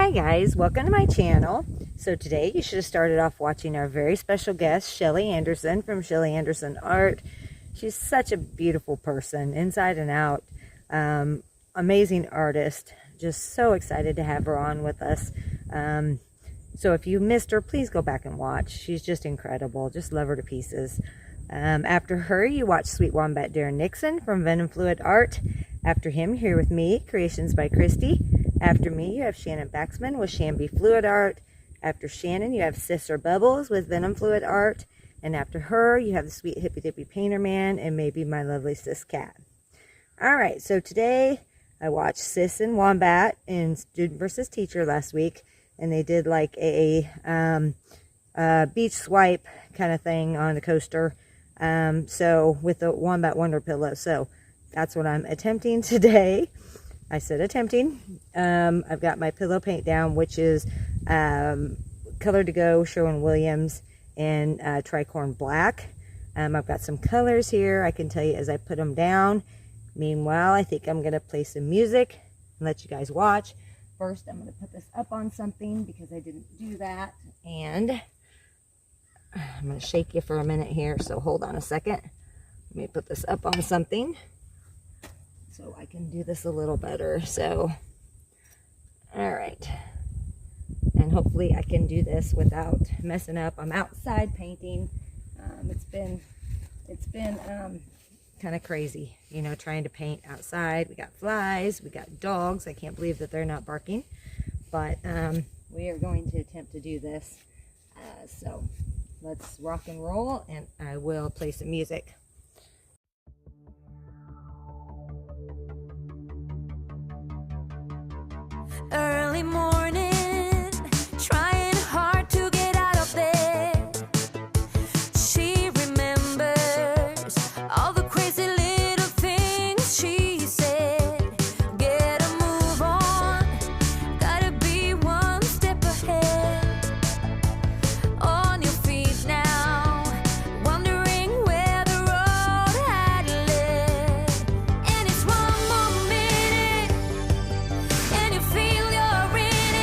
Hi guys, welcome to my channel. So today you should have started off watching our very special guest, Shelly Anderson from Shelly Anderson Art. She's such a beautiful person, inside and out. Amazing artist. Just so excited to have her on with us. So if you missed her, please go back and watch. She's just incredible. Just love her to pieces. After her, you watch Sweet Wombat Darren Nixon from Venom Fluid Art. After him, you're here with me, Creations by Christy. After me, you have Shannon Baxman with ShanB Fluid Art. After Shannon, you have Sister Bubbles with Venom Fluid Art. And after her, you have the sweet Hippy Dippy Painterman and maybe my lovely Sis Cat. Alright, so today I watched Sis and Wombat in Student versus Teacher last week. And they did like a beach swipe kind of thing on the coaster. So with the Wombat Wonder Pillow. So that's what I'm attempting today. I said attempting. I've got my pillow paint down, which is Color to Go Sherwin-Williams and Tricorn Black. I've got some colors here I can tell you as I put them down. Meanwhile, I think I'm going to play some music and let you guys watch. First, I'm going to put this up on something because I didn't do that. And I'm going to shake you for a minute here, so hold on a second. Let me put this up on something so I can do this a little better. So, all right. And hopefully I can do this without messing up. I'm outside painting. It's been kind of crazy, you know, trying to paint outside. We got flies, we got dogs. I can't believe that they're not barking. But we are going to attempt to do this. So let's rock and roll, and I will play some music. Early morning, trying hard to get out of bed. She remembers all the crazy little things she said. Get a move on, gotta be one step ahead. On your feet now, wondering where the road had led. And it's one more minute, and you feel you're in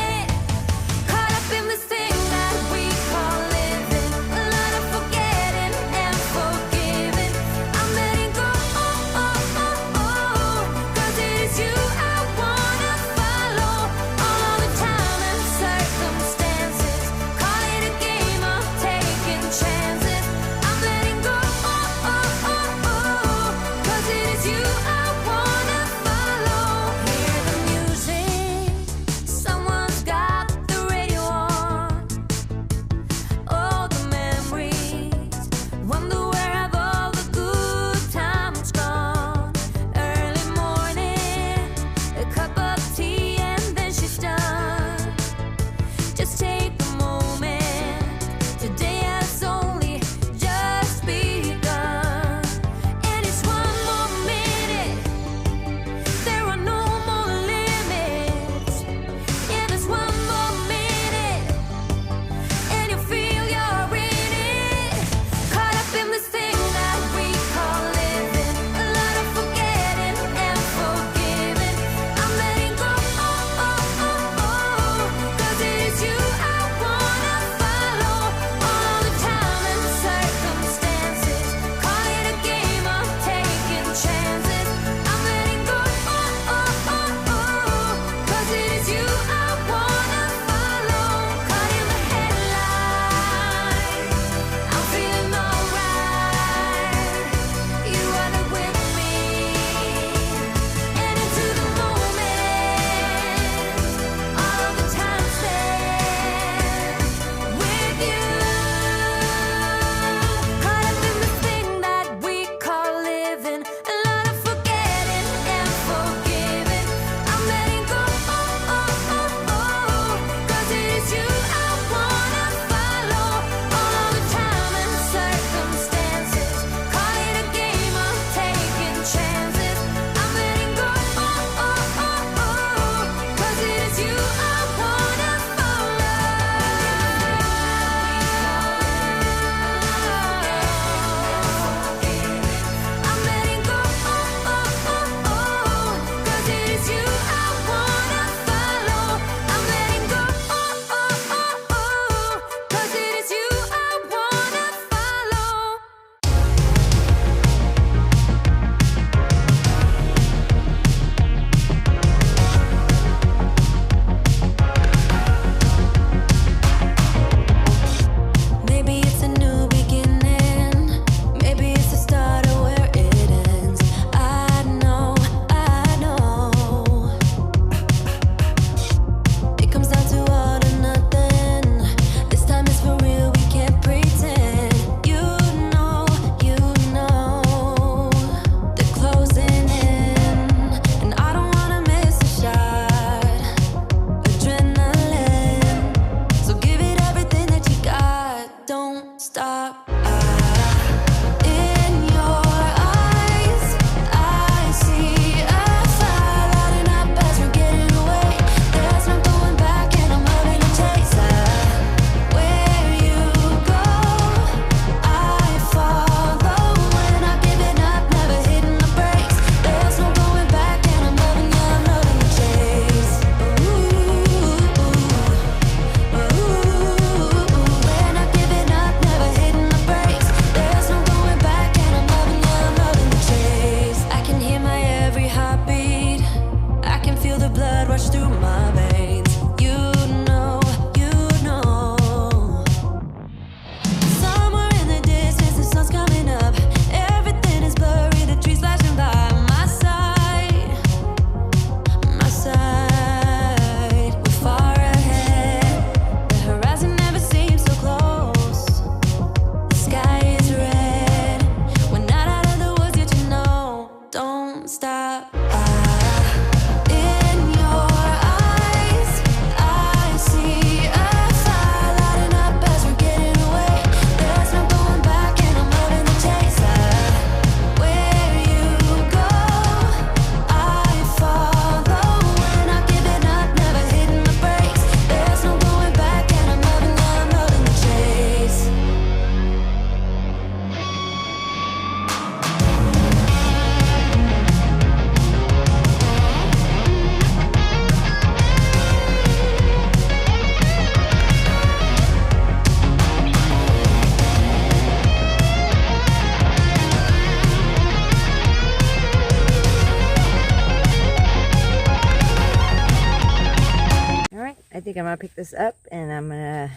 I think I'm going to pick this up and I'm going to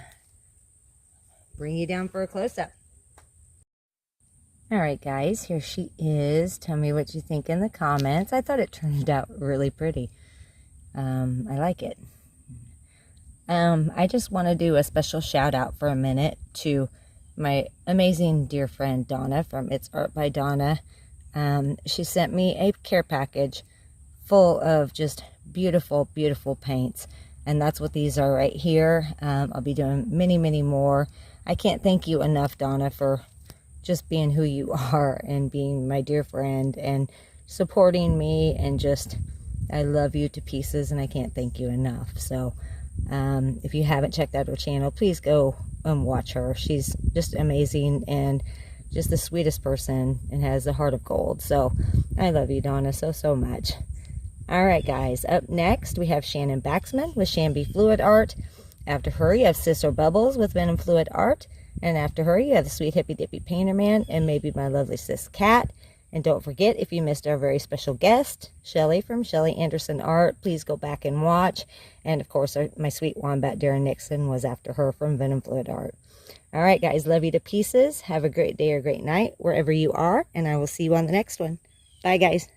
bring you down for a close-up. All right, guys, here she is. Tell me what you think in the comments. I thought it turned out really pretty. I like it. I just want to do a special shout out for a minute to my amazing dear friend Donna from It's Art by Donna. She sent me a care package full of just beautiful, beautiful paints. And that's what these are right here. I'll be doing many, many more. I can't thank you enough, Donna, for just being who you are and being my dear friend and supporting me, and just, I love you to pieces and I can't thank you enough. So if you haven't checked out her channel, please go and watch her. She's just amazing and just the sweetest person and has a heart of gold. So I love you, Donna, so, so much. All right, guys, up next we have Shannon Baxman with ShanB Fluid Art. After her, you have Sister Bubbles with Venom Fluid Art. And after her, you have the sweet Hippy Dippy Painterman and maybe my lovely sis Cat. And don't forget, if you missed our very special guest, Shelly from Shelly Anderson Art, please go back and watch. And of course, my sweet Wombat Darren Nixon was after her from Venom Fluid Art. All right, guys, love you to pieces. Have a great day or great night wherever you are, and I will see you on the next one. Bye, guys.